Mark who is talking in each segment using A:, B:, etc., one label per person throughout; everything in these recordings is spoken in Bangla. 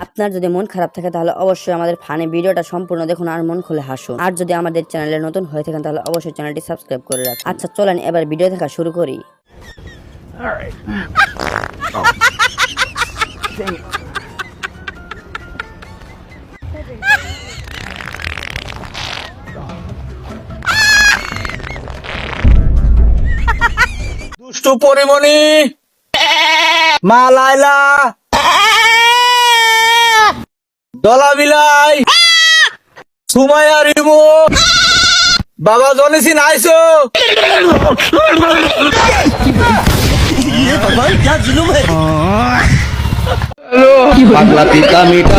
A: আপনার যদি মন খারাপ থাকে তাহলে অবশ্যই আমাদের ফানি ভিডিওটা সম্পূর্ণ দেখুন আর মন খুলে হাসুন। আর যদি আমাদের চ্যানেলে নতুন হয়ে থাকেন তাহলে অবশ্যই চ্যানেলটি সাবস্ক্রাইব করে রাখুন। আচ্ছা চলেন এবার ভিডিও দেখা শুরু করি।
B: দুষ্টু পরিমণি, মা লাইলা, দলা বিলাই, সুমাইয়া রিমু, বাবা জনিসিন আইসো। পাগলা পিতা মিটা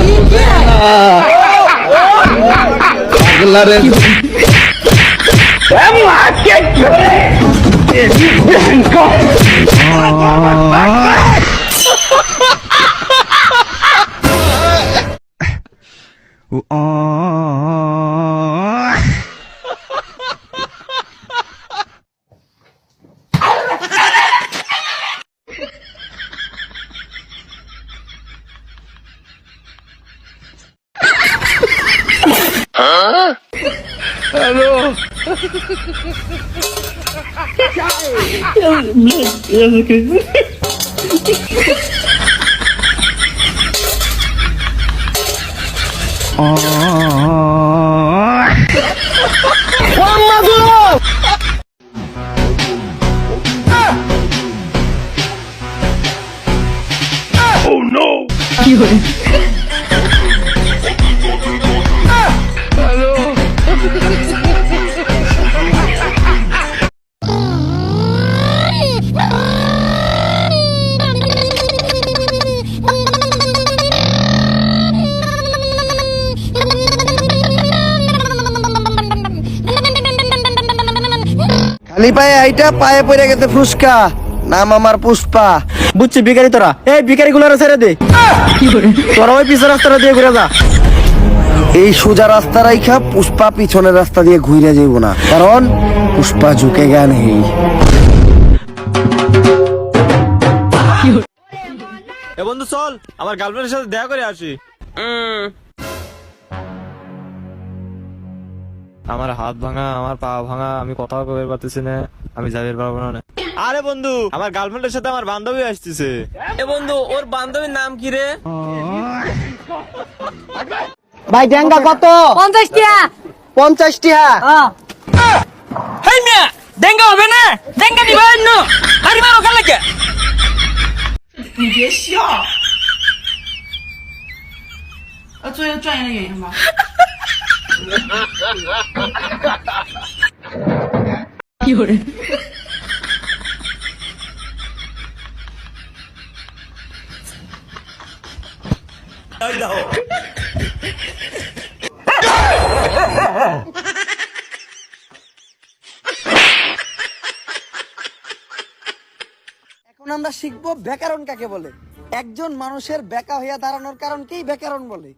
B: পাগলা রে
C: খালি পায়ে আইটা পায়ে পড়ে গেছে ফুসকা, নাম আমার পুষ্পা।
B: বুঝছি ভিখারি তোরা, এই ভিখারি গুলো ছেড়ে দে, তোরা ওই পিছের রাস্তাটা দিয়ে ঘুরে যা।
C: এই সোজা রাস্তা রাইখা পুষ্পা পিছনের রাস্তা দিয়ে ঘুরে যাইব না, কারণ পুষ্পা ঝুঁকে জ্ঞান হেই।
B: এ বন্ধু চল, আমার গার্লফ্রেন্ডের সাথে দেখা করে আসি। আমার হাত ভাঙা, আমার পা ভাঙা, আমি কথা বের পারতেছি না, আমি যাই বের পারবো না। আরে বন্ধু, আমার গার্লফ্রেন্ডের সাথে আমার বান্ধবী আসতেছে।
D: এ বন্ধু, ওর বান্ধবীর নাম কি রে?
C: ভাই ডেঙ্গা কত?
A: 50 টাকা।
C: 50 টাকা।
D: হেই মিয়া, ডেঙ্গা হবে না? ডেঙ্গা দিবা না? হারি মারো কাল লাগে।
C: এখন আমরা শিখবো ব্যাকরণ কাকে বলে। একজন মানুষের বেকা হইয়া দাঁড়ানোর কারণকেই ব্যাকরণ বলে।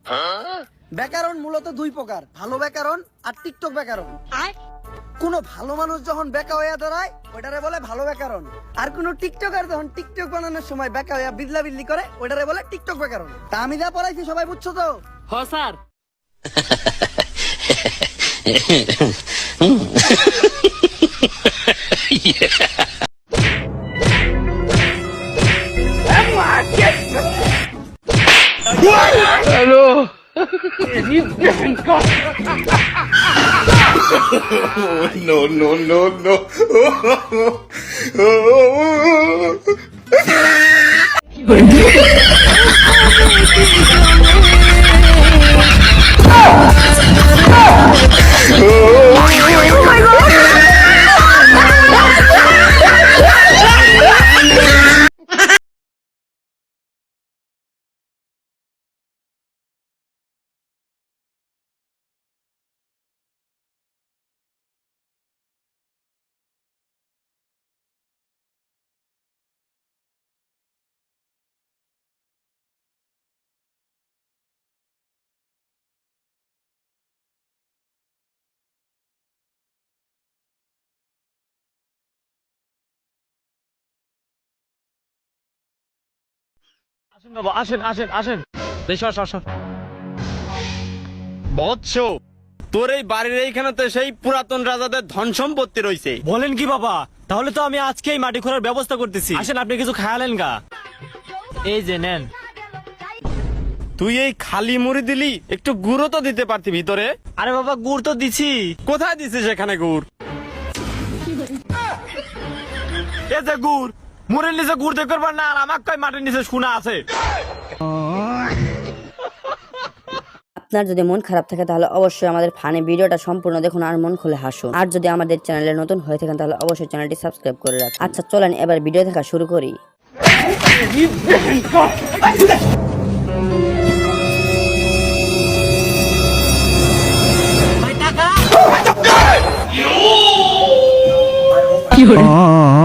C: ব্যাকরণ মূলত দুই প্রকার, ভালো ব্যাকরণ আর টিকটক ব্যাকরণ। কোন ভালো মানুষ যখন বেকা হইয়া দাঁড়ায় ওটারে বলে ভালো ব্যাকরণ, আর কোন টিকটকার যখন টিকটক বানানোর সময় বেকা হইয়া বিদলা বিদলি করে ওটারে বলে টিকটক ব্যাকরণ। তা আমি যা পড়াইছি সবাই বুঝছো তো?
D: হ sir.
E: No, no, no, no.
B: আসেন বাবা, আসেন আসেন আসেন। বেশ, আসো। বৎস, তোর এই বাড়ির এইখানেতে সেই পুরাতন রাজাদের ধন সম্পত্তি রয়েছে।
F: বলেন কি বাবা? তাহলে তো আমি আজকেই মাটি খোঁড়ার ব্যবস্থা করতেছি। আসেন, আপনি কিছু খায়ালেন গা। এই যে নেন।
B: তুই এই খালি মুড়ি দিলি, একটু গুঁড়ো তো দিতে পারতি ভিতরে।
F: আরে বাবা, গুড় তো দিছি।
B: কোথায় দিছিস এখানে গুড়?
F: এ যে গুড়, মুড়ের নিচে গুড় দিয়ে করবার না, আর আমার কয় মাটির নিচে সোনা আছে।
A: আপনার যদি মন খারাপ থাকে তাহলে অবশ্যই আমাদের ফানি ভিডিওটা সম্পূর্ণ দেখুন আর মন খুলে হাসুন। আর যদি আমাদের চ্যানেলে নতুন হয়ে থাকেন তাহলে অবশ্যই চ্যানেলটি সাবস্ক্রাইব করে রাখুন। আচ্ছা চলেন এবার ভিডিও দেখা শুরু করি।
D: কি hore